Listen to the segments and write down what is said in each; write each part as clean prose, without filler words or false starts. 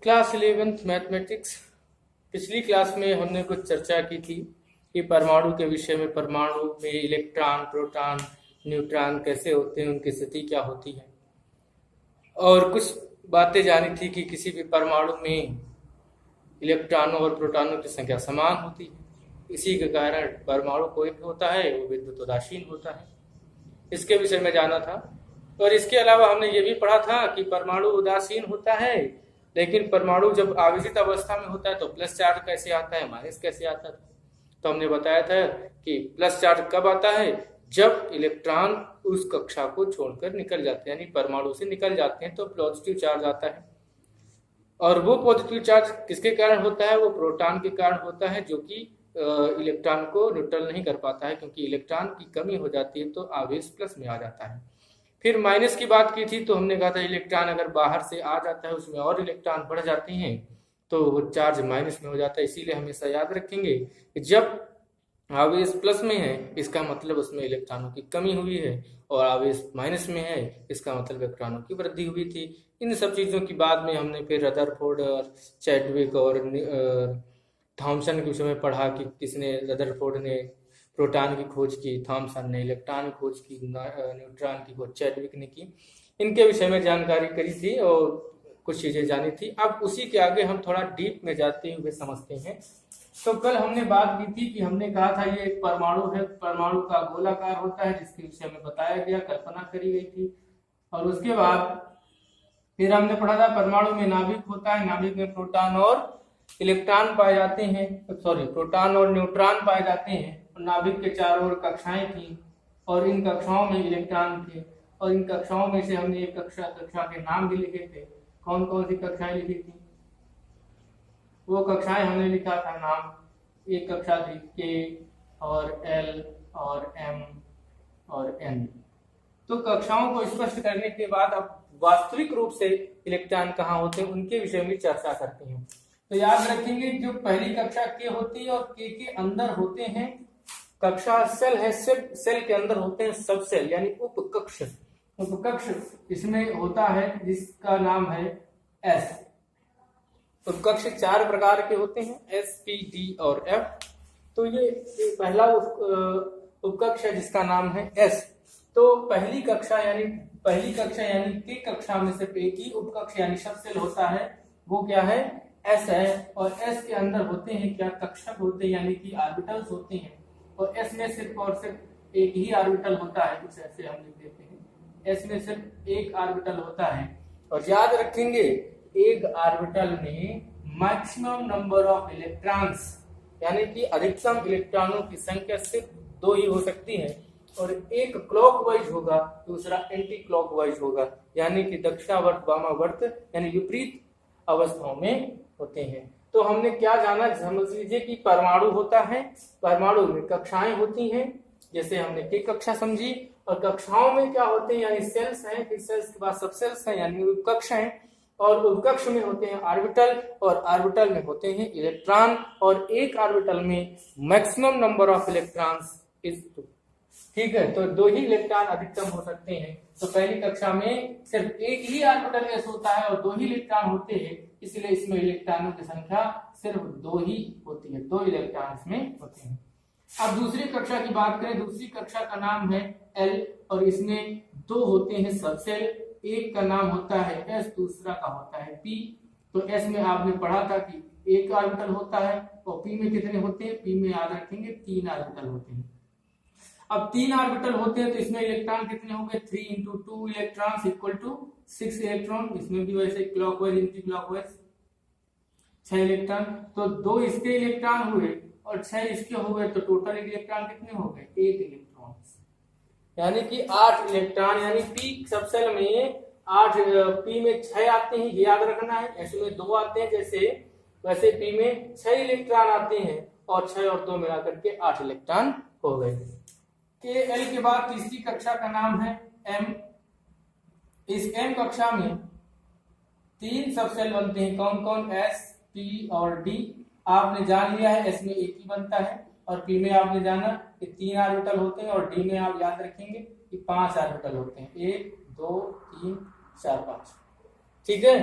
Class 11th mathematics. पिछली class में हमने कुछ चर्चा की थी कि परमाणु के विषय में, परमाणु में इलेक्ट्रॉन, प्रोटॉन, न्यूट्रॉन कैसे होते हैं, उनकी स्थिति क्या होती है, और कुछ बातें जानी थी कि किसी भी परमाणु में इलेक्ट्रॉनों और प्रोटॉनों की संख्या समान होती है। इसी के कारण परमाणु कोई भी होता है वो विद्युत उदासीन होता है। इसके विषय में जाना था। और इसके अलावा हमने ये भी पढ़ा था कि परमाणु उदासीन होता है, लेकिन परमाणु जब आवेशित अवस्था में होता है तो प्लस चार्ज कैसे आता है, माइनस कैसे आता है। तो हमने बताया था कि प्लस चार्ज कब आता है, जब इलेक्ट्रॉन उस कक्षा को छोड़कर निकल जाते हैं, यानी परमाणु से निकल जाते हैं तो पॉजिटिव चार्ज आता है। और वो पॉजिटिव चार्ज किसके कारण होता है, वो प्रोटॉन के कारण होता है, जो कि इलेक्ट्रॉन को न्यूट्रल नहीं कर पाता है, क्योंकि इलेक्ट्रॉन की कमी हो जाती है तो आवेश प्लस में आ जाता है। फिर माइनस की बात की थी तो हमने कहा था इलेक्ट्रॉन अगर बाहर से आ जाता है, उसमें और इलेक्ट्रॉन बढ़ जाते हैं तो वो चार्ज माइनस में हो जाता है। इसीलिए हमेशा याद रखेंगे कि जब आवेश प्लस में है इसका मतलब उसमें इलेक्ट्रॉनों की कमी हुई है, और आवेश माइनस में है इसका मतलब इलेक्ट्रॉनों की वृद्धि हुई थी। इन सब चीज़ों की बाद में हमने फिर रदरफोर्ड और चैडविक और थॉमसन के विषय में पढ़ा कि किसने, रदरफोर्ड ने प्रोटॉन की खोज की, थॉमसन ने इलेक्ट्रॉन की खोज की, न्यूट्रॉन की खोज चैडविक ने की। इनके विषय में जानकारी करी थी और कुछ चीज़ें जानी थी। अब उसी के आगे हम थोड़ा डीप में जाते हुए समझते हैं। तो कल हमने बात की थी कि हमने कहा था ये एक परमाणु है, परमाणु का गोलाकार होता है, जिसके विषय में बताया गया, कल्पना करी गई थी। और उसके बाद फिर हमने पढ़ा था परमाणु में नाभिक होता है, नाभिक में प्रोटॉन और इलेक्ट्रॉन पाए जाते हैं, प्रोटॉन और न्यूट्रॉन पाए जाते हैं। नाभिक के चारों ओर कक्षाएं थी और इन कक्षाओं में इलेक्ट्रॉन थे, और इन कक्षाओं में से हमने एक कक्षा के नाम भी लिखे थे। कौन कौन सी कक्षाएं लिखी थी, वो कक्षाएं हमने लिखा था नाम। एक कक्षा थी के और एल और एम और एन। तो कक्षाओं को स्पष्ट करने के बाद अब वास्तविक रूप से इलेक्ट्रॉन कहाँ होते हैं उनके विषय में चर्चा करते हैं। तो याद रखेंगे जो पहली कक्षा के होती है और के अंदर होते हैं कक्षा सेल है, सेल के अंदर होते हैं सब सेल यानी उपकक्ष। उपकक्ष इसमें होता है जिसका नाम है एस। उपकक्ष 4 प्रकार के होते हैं, एस, पी, डी और एफ। तो ये पहला उपकक्ष है जिसका नाम है एस। तो पहली कक्षा यानी के कक्षा में सिर्फ एक ही उपकक्ष यानी सब सेल होता है, वो क्या है, एस है। और एस के अंदर होते हैं क्या, कक्षक होते हैं यानी कि ऑर्बिटल्स होते हैं। और एस में सिर्फ और सिर्फ एक ही ऑर्बिटल होता है, कुछ ऐसे हम लिख देते हैं, एस में सिर्फ एक ऑर्बिटल होता है। और याद रखेंगे एक ऑर्बिटल में मैक्सिमम नंबर ऑफ इलेक्ट्रॉन्स यानी कि अधिकतम इलेक्ट्रॉनों की संख्या सिर्फ 2 ही हो सकती है, और एक क्लॉकवाइज होगा, दूसरा एंटी क्लॉकवाइज होगा, यानी कि दक्षिणावर्त वामावर्त यानी विपरीत अवस्थाओं में होते हैं। तो हमने क्या जाना, समझ लीजिए कि परमाणु होता है, परमाणु में कक्षाएं होती हैं, जैसे हमने के कक्षा समझी। और कक्षाओं में क्या होते हैं, यानी सेल्स हैं, फिर सेल्स के बाद सब सेल्स हैं यानी उपकक्ष हैं, और उपकक्ष में होते हैं ऑर्बिटल, और ऑर्बिटल में होते हैं इलेक्ट्रॉन, और एक ऑर्बिटल में maximum number of electrons is 2। ठीक है, तो 2 ही इलेक्ट्रॉन अधिकतम हो सकते हैं। तो पहली कक्षा में सिर्फ एक ही ऑर्बिटल एस होता है और 2 ही इलेक्ट्रॉन होते हैं, इसलिए इसमें इलेक्ट्रॉनों की संख्या सिर्फ 2 ही होती है, 2 इलेक्ट्रॉन इसमें होते हैं। अब दूसरी कक्षा की बात करें, दूसरी कक्षा का नाम है एल, और इसमें 2 होते हैं सब सेल, एक का नाम होता है एस, दूसरा का होता है पी। तो एस में आपने पढ़ा था कि एक ऑर्बिटल होता है, और पी में कितने होते हैं, पी में याद रखेंगे 3 ऑर्बिटल होते हैं। अब 3 ऑर्बिटल होते हैं तो इसमें इलेक्ट्रॉन कितने होंगे, 3 into 2 electrons equal to 6 electron. इसमें भी वैसे क्लॉकवाइज एंटी क्लॉकवाइज 6 इलेक्ट्रॉन। तो 2 इसके इलेक्ट्रॉन हुए और 6 इसके हो गए, तो टोटल इलेक्ट्रॉन कितने हो गए, 8 इलेक्ट्रॉन, यानी कि 8 इलेक्ट्रॉन। यानी पी सब सेल में 8, पी में 6 आते हैं, ये याद रखना है। ऐसे में 2 आते हैं जैसे, वैसे पी में 6 इलेक्ट्रॉन आते हैं, और 6 और 2 मिलाकर के 8 इलेक्ट्रॉन हो गए। के एल के बाद तीसरी कक्षा का नाम है एम। इस एम कक्षा में 3 सब सेल बनते हैं, कौन कौन, एस, पी और डी। आपने जान लिया है एस में एक ही बनता है, और पी में आपने जाना कि 3 ऑर्बिटल होते हैं, और डी में आप याद रखेंगे कि 5 ऑर्बिटल होते हैं, 1 2 3 4 5। ठीक है,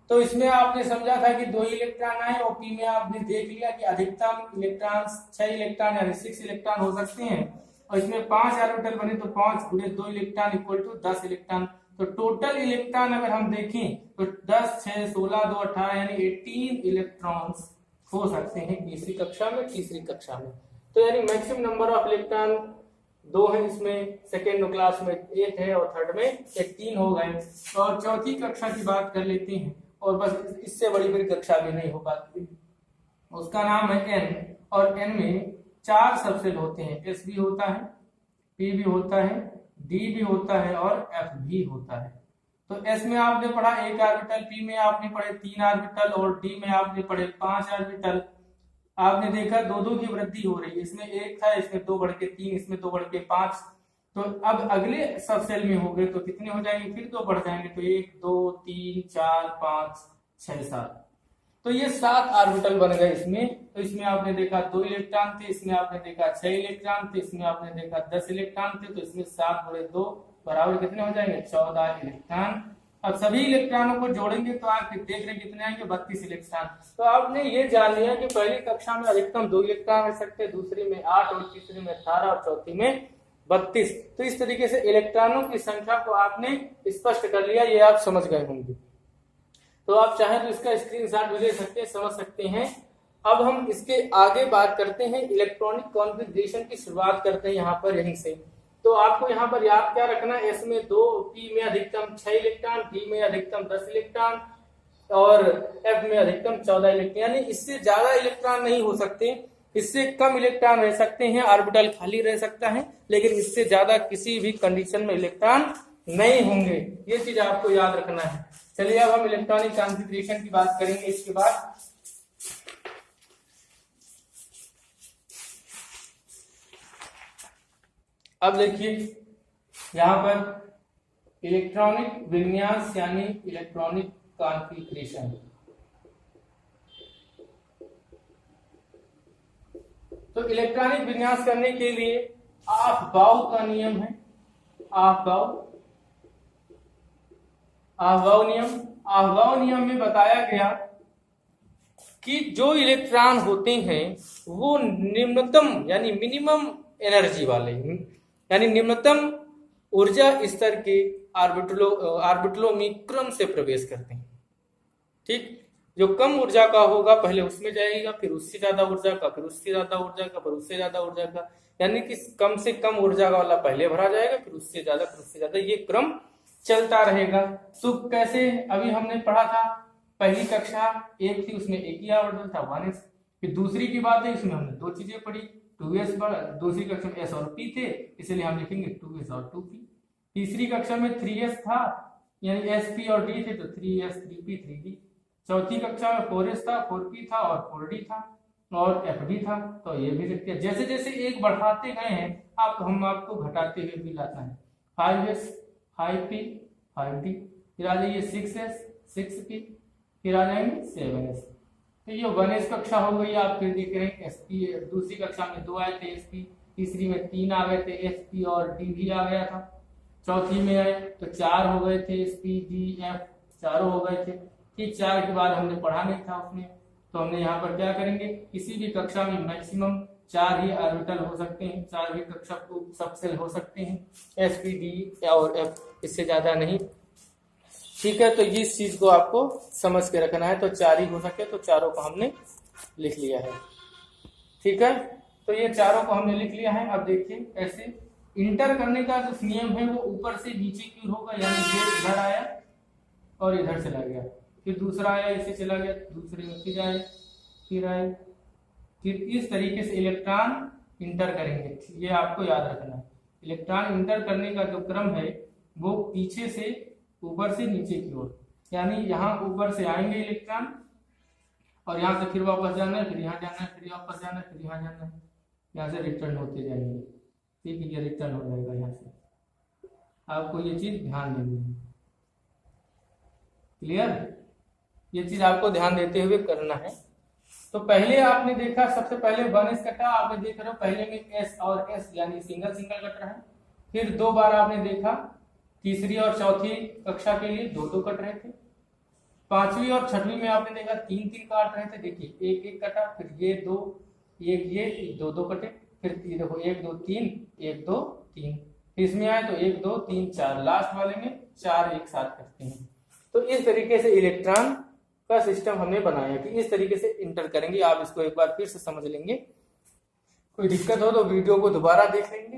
तो इसमें आपने समझा था कि 2 इलेक्ट्रॉन आए और पी में आपने देख लिया कि अधिकतम इलेक्ट्रॉन 6 इलेक्ट्रॉन यानी 6 इलेक्ट्रॉन हो सकते हैं, और इसमें 5 ऑर्बिटल बने तो 5 गुणे 2 इलेक्ट्रॉन इक्वल टू 10 इलेक्ट्रॉन। तो टोटल इलेक्ट्रॉन अगर हम देखें तो 10 6 16 2 18 यानी 18 इलेक्ट्रॉन्स हो सकते हैं तीसरी कक्षा में, तीसरी कक्षा में। तो यानी मैक्सिमम नंबर ऑफ इलेक्ट्रॉन 2 है इसमें, सेकेंड क्लास में 1 है और थर्ड में 3 हो गए। और चौथी कक्षा की बात कर लेते हैं, और बस इससे बड़ी बड़ी कक्षा भी नहीं हो पाती। उसका नाम है एन, और एन में 4 सबसेल होते हैं, एस भी होता है, पी भी होता है, डी भी होता है और एफ भी होता है। तो एस में आपने पढ़ा 1 ऑर्बिटल, पी में आपने पढ़े 3 ऑर्बिटल और डी में आपने पढ़े 5 ऑर्बिटल। आपने देखा 2-2 की वृद्धि हो रही है, इसमें 1 था, इसमें 2 बढ़ के 3, इसमें 2 बढ़ के 5। तो अब अगले सबसेल में हो गए तो कितने हो जाएंगे, फिर 2 बढ़ जाएंगे, तो 1 2 3 4 5 6 7। तो ये 7 ऑर्बिटल बन गए इसमें। तो इसमें आपने देखा 2 इलेक्ट्रॉन थे, इसमें आपने देखा 6 इलेक्ट्रॉन थे, इसमें आपने देखा 10 इलेक्ट्रॉन थे। तो इसमें 7 गुणे 2 बराबर कितने हो जाएंगे, 14 इलेक्ट्रॉन। अब सभी इलेक्ट्रॉनों को जोड़ेंगे तो आप देख रहे कितने आएंगे, 32 इलेक्ट्रॉन। तो आपने ये जान लिया कि पहली कक्षा में अधिकतम 2 इलेक्ट्रॉन रह सकते हैं, दूसरी में 8 और तीसरी में 18 और चौथी में 32। तो इस तरीके से इलेक्ट्रॉनों की संख्या को आपने स्पष्ट कर लिया, ये आप समझ गए होंगे। तो आप चाहें तो इसका स्क्रीनशॉट भी ले सकते हैं, समझ सकते हैं। अब हम इसके आगे बात करते हैं, इलेक्ट्रॉनिक कॉन्फ़िगरेशन की शुरुआत करते हैं यहाँ पर, यहीं से। तो आपको यहाँ पर याद क्या रखना है, एस में 2, पी में अधिकतम 6 इलेक्ट्रॉन, डी में अधिकतम 10 इलेक्ट्रॉन और एफ में अधिकतम 14 इलेक्ट्रॉन। यानी इससे ज्यादा इलेक्ट्रॉन नहीं हो सकते, इससे कम इलेक्ट्रॉन रह सकते हैं, ऑर्बिटल खाली रह सकता है, लेकिन इससे ज्यादा किसी भी कंडीशन में इलेक्ट्रॉन नहीं होंगे। ये चीज आपको याद रखना है। चलिए अब हम इलेक्ट्रॉनिक कॉन्फ़िगरेशन की बात करेंगे इसके बाद। अब देखिए यहां पर इलेक्ट्रॉनिक विन्यास यानी इलेक्ट्रॉनिक कॉन्फ़िगरेशन। तो इलेक्ट्रॉनिक विन्यास करने के लिए आफबाउ का नियम है, आफबाउ नियम में बताया गया कि जो इलेक्ट्रॉन होते हैं वो निम्नतम यानी मिनिमम एनर्जी वाले यानी निम्नतम ऊर्जा स्तर के ऑर्बिटलों में क्रम से प्रवेश करते हैं। ठीक, जो कम ऊर्जा का होगा पहले उसमें जाएगा, फिर उससे ज्यादा ऊर्जा का, फिर उससे ज्यादा ऊर्जा का, फिर उससे ज्यादा ऊर्जा का, यानी कि कम से कम ऊर्जा वाला पहले भरा जाएगा, फिर उससे ज्यादा, फिर उससे ज्यादा, ये क्रम चलता रहेगा। तो कैसे, अभी हमने पढ़ा था पहली कक्षा 1 थी, उसमें एक ही ऑर्बिटल था 1s। फिर दूसरी की बात है, इसमें हमने 2 चीजें पढ़ी, 2s पढ़ा, दूसरी कक्षा में s और p थे, इसलिए हम लिखेंगे 2s और 2p। तीसरी कक्षा में 3s था, यानी sp और d थे, तो 3s 3p 3d। चौथी कक्षा में 4s था, 4p था और 4d था और fd था। तो ये भी लिख दिया। जैसे जैसे एक बढ़ाते गए हैं हम आपको घटाते हुए भी लाता है। 5s 5p 5d, फिर आ जाइए 6s 6p, फिर आ जाएंगे 7s। तो ये 1s कक्षा हो गई। आप फिर देख रहे हैं sp, दूसरी कक्षा में 2 आए थे sp, तीसरी में 3 आ गए थे sp और d भी आ गया था, चौथी में आए तो 4 हो गए थे sp d f, चारों हो गए थे। ठीक, 4 के बाद हमने पढ़ा नहीं था उसमें, तो हमने यहाँ पर क्या करेंगे, किसी भी कक्षा में मैक्सिमम 4 ही ऑर्बिटल हो सकते हैं, 4 ही कक्षा सबसेल हो सकते हैं, sp d और f, इससे ज्यादा नहीं। ठीक है, तो इस चीज को आपको समझ के रखना है। तो 4 ही हो सके, तो चारों को हमने लिख लिया है। ठीक है, तो ये चारों को हमने लिख लिया है। अब देखिए ऐसे इंटर करने का जो नियम है वो ऊपर से नीचे की ओर होगा, यानी ये इधर आया और इधर चला गया, फिर दूसरा आया इसे चला गया, दूसरे में फिर आए, फिर आए, फिर इस तरीके से इलेक्ट्रॉन इंटर करेंगे। ये आपको याद रखना है। इलेक्ट्रॉन इंटर करने का जो क्रम है वो पीछे से ऊपर से नीचे की ओर, यानी यहाँ ऊपर से आएंगे इलेक्ट्रॉन और यहाँ से फिर वापस जाना है, फिर यहाँ जाना है, फिर वापस जाना है, फिर यहाँ जाना है, यहाँ से रिटर्न होते जाएंगे। ठीक है, ये रिटर्न हो जाएगा यहाँ से। आपको ये चीज ध्यान देनी है। क्लियर, ये चीज आपको ध्यान देते हुए करना है। तो पहले आपने देखा, सबसे पहले 1s कटा, आपने देख रहे हो पहले में s और s यानी सिंगल सिंगल कट रहा है। फिर 2 बार आपने देखा, तीसरी और चौथी कक्षा के लिए 2-2 कट रहे थे। 5वीं और 6वीं में आपने देखा 3-3 काट रहे थे, देखिए 1-1 कटा, फिर ये 2, ये 2-2 कटे, फिर ये देखो 1-2-3, 1-2-3, फिर इसमें आए तो 1-2-3-4, लास्ट वाले में 4 एक साथ करते हैं। तो इस तरीके से इलेक्ट्रॉन का सिस्टम हमने बनाया कि इस तरीके से इंटर करेंगे। आप इसको एक बार फिर से समझ लेंगे, कोई दिक्कत हो तो वीडियो को दोबारा देख लेंगे,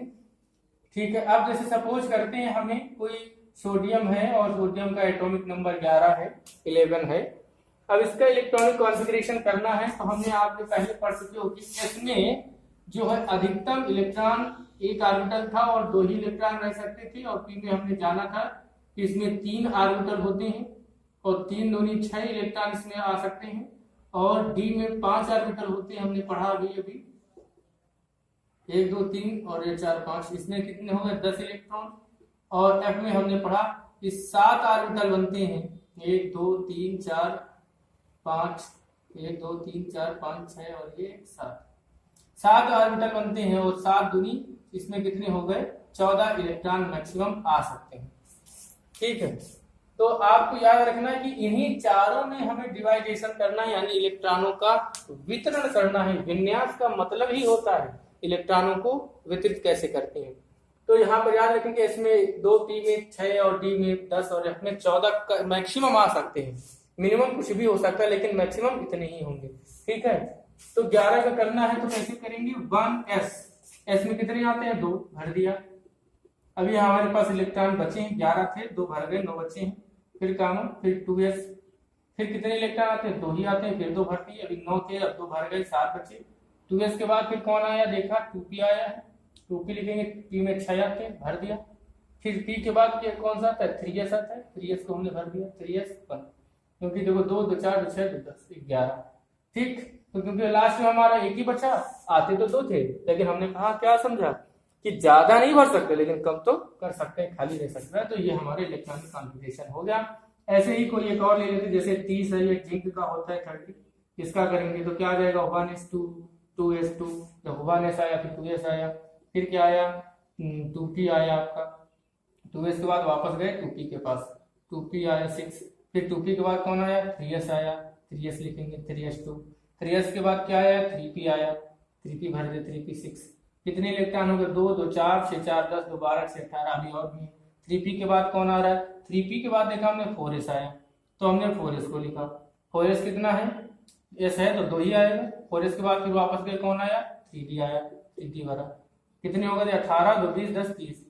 ठीक है। अब जैसे सपोज करते हैं हमें कोई सोडियम है और सोडियम का एटॉमिक नंबर 11 है, 11 है। अब इसका इलेक्ट्रॉनिक कॉन्फ़िगरेशन करना है तो हमने आपने पहले पढ़ चुके हो कि इसमें जो है अधिकतम इलेक्ट्रॉन एक ऑर्बिटल था और 2 ही इलेक्ट्रॉन रह सकते थे, और पी में हमने जाना था कि इसमें 3 ऑर्बिटल होते हैं और 3 दूनी 6 इलेक्ट्रॉन इसमें आ सकते हैं, और डी में 5 ऑर्बिटल होते हैं, हमने पढ़ा अभी 1 2 3 और ये 4 5, इसमें कितने हो गए 10 इलेक्ट्रॉन। और एफ में हमने पढ़ा कि 7 ऑर्बिटल बनते हैं, 1 2 3 4 5, 1 2 3 4 5 6 और ये 7 ऑर्बिटल बनते हैं, और 7 दूनी इसमें कितने हो गए 14 इलेक्ट्रॉन मैक्सिमम आ सकते हैं, ठीक है। तो आपको याद रखना है कि इन्हीं चारों में हमें डिवाइडेशन करना है, यानी इलेक्ट्रॉनों का वितरण करना है। विन्यास का मतलब ही होता है इलेक्ट्रॉनों को वितरित कैसे करते हैं। तो यहाँ पर याद रखेंगे इसमें 2 पी में 6 और डी में 10 और एफ में 14 मैक्सिमम आ सकते हैं, मिनिमम कुछ भी हो सकता है लेकिन मैक्सिमम इतने ही होंगे, ठीक है। तो 11 का करना है तो कैसे करेंगे, 1s में कितने आते हैं 2 भर दिया। अभी हमारे पास इलेक्ट्रॉन बचे हैं 11 थे, 2 भर गए, 9 बचे हैं, फिर कॉमन, फिर 2s, फिर कितने इलेक्ट्रॉन आते हैं 2 ही आते हैं, फिर 2 भर दिए, अभी 9 थे अब 2 भर गए, 7 बचे। 2s के बाद फिर कौन आया देखा 2p आया है, 2p लिखेंगे, p में 6 आते हैं भर दिया। फिर p के बाद कौन सा आता है 3s आता है, 3s को हमने भर दिया, 3s 1, क्योंकि देखो 2 2 4 2 6 2 10 11, ठीक। तो क्योंकि लास्ट में हमारा एक ही बचा, आते तो 2 थे, लेकिन हमने कहा क्या समझा कि ज्यादा नहीं भर सकते लेकिन कम तो कर सकते हैं, खाली रह सकता है। तो ये हमारे इलेक्ट्रॉनिक कॉन्फ़िगरेशन हो गया। ऐसे ही कोई एक और ले लेते, जैसे 30 है, ये जिंक का होता है 30, इसका करेंगे तो क्या आ जाएगा 1s2 2s2, जब 1s आया फिर 2s आया, फिर क्या आया 2p आया आपका, 2s के बाद वापस गए 2p के पास, 2p आया 6, फिर 2p के बाद कौन आया 3s आया, 3s लिखेंगे, 3s2, 3s के बाद क्या आया 3p आया, 3p भर दे, 3p 6, कितने इलेक्ट्रॉन हो गए 2 2 4 6 4 10 2 12 6 18, अभी और भी। 3p के बाद कौन आ रहा है, 3p के बाद देखा हमने 4s आया तो हमने 4s को लिखा, 4s कितना है s है तो 2 ही आएगा। 4s के बाद फिर वापस गए कौन आया 3d आया, 3d भरा, कितने हो गए 18 2 20 10 30,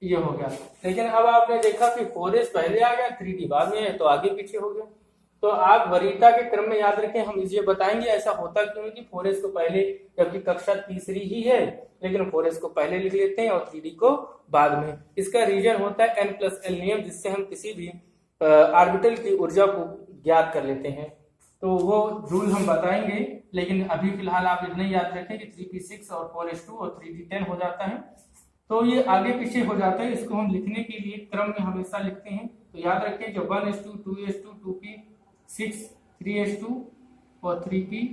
ये हो गया। लेकिन अब आपने देखा कि 4s पहले आ गया 3d बाद में है तो आगे पीछे हो गया। तो आप वरीयता के क्रम में याद रखें, हम ये बताएंगे ऐसा होता क्यों है कि 4s को पहले, जबकि कक्षा तीसरी ही है लेकिन 4s को पहले लिख लेते हैं और 3d को बाद में। इसका रीजन होता है n+l नियम, जिससे हम किसी भी ऑर्बिटल की ऊर्जा को ज्ञात कर लेते हैं। तो वो रूल हम बताएंगे, लेकिन अभी फिलहाल आप इतना याद रखें कि 3p 6 और 4s2 और 3d 10 हो जाता है, तो ये आगे पीछे हो जाता है। इसको हम लिखने के लिए क्रम में हमेशा लिखते हैं, तो याद रखें कि 1s2 2s2 2p 6 3s2 और 3p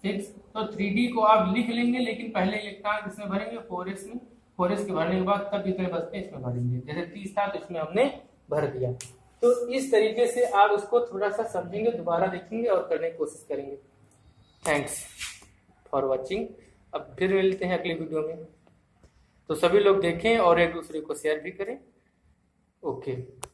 6, तो 3d को आप लिख लेंगे, लेकिन पहले इलेक्ट्रॉन किसमें भरेंगे 4s में, 4s के भरने के बाद तब जितने बचते हैं इसमें भरेंगे, जैसे 30 था तो इसमें हमने भर दिया। तो इस तरीके से आप उसको थोड़ा सा समझेंगे, दोबारा देखेंगे और करने की कोशिश करेंगे। Thanks for watching. अब फिर मिलते हैं अगले वीडियो में, तो सभी लोग देखें और एक दूसरे को शेयर भी करें। ओके।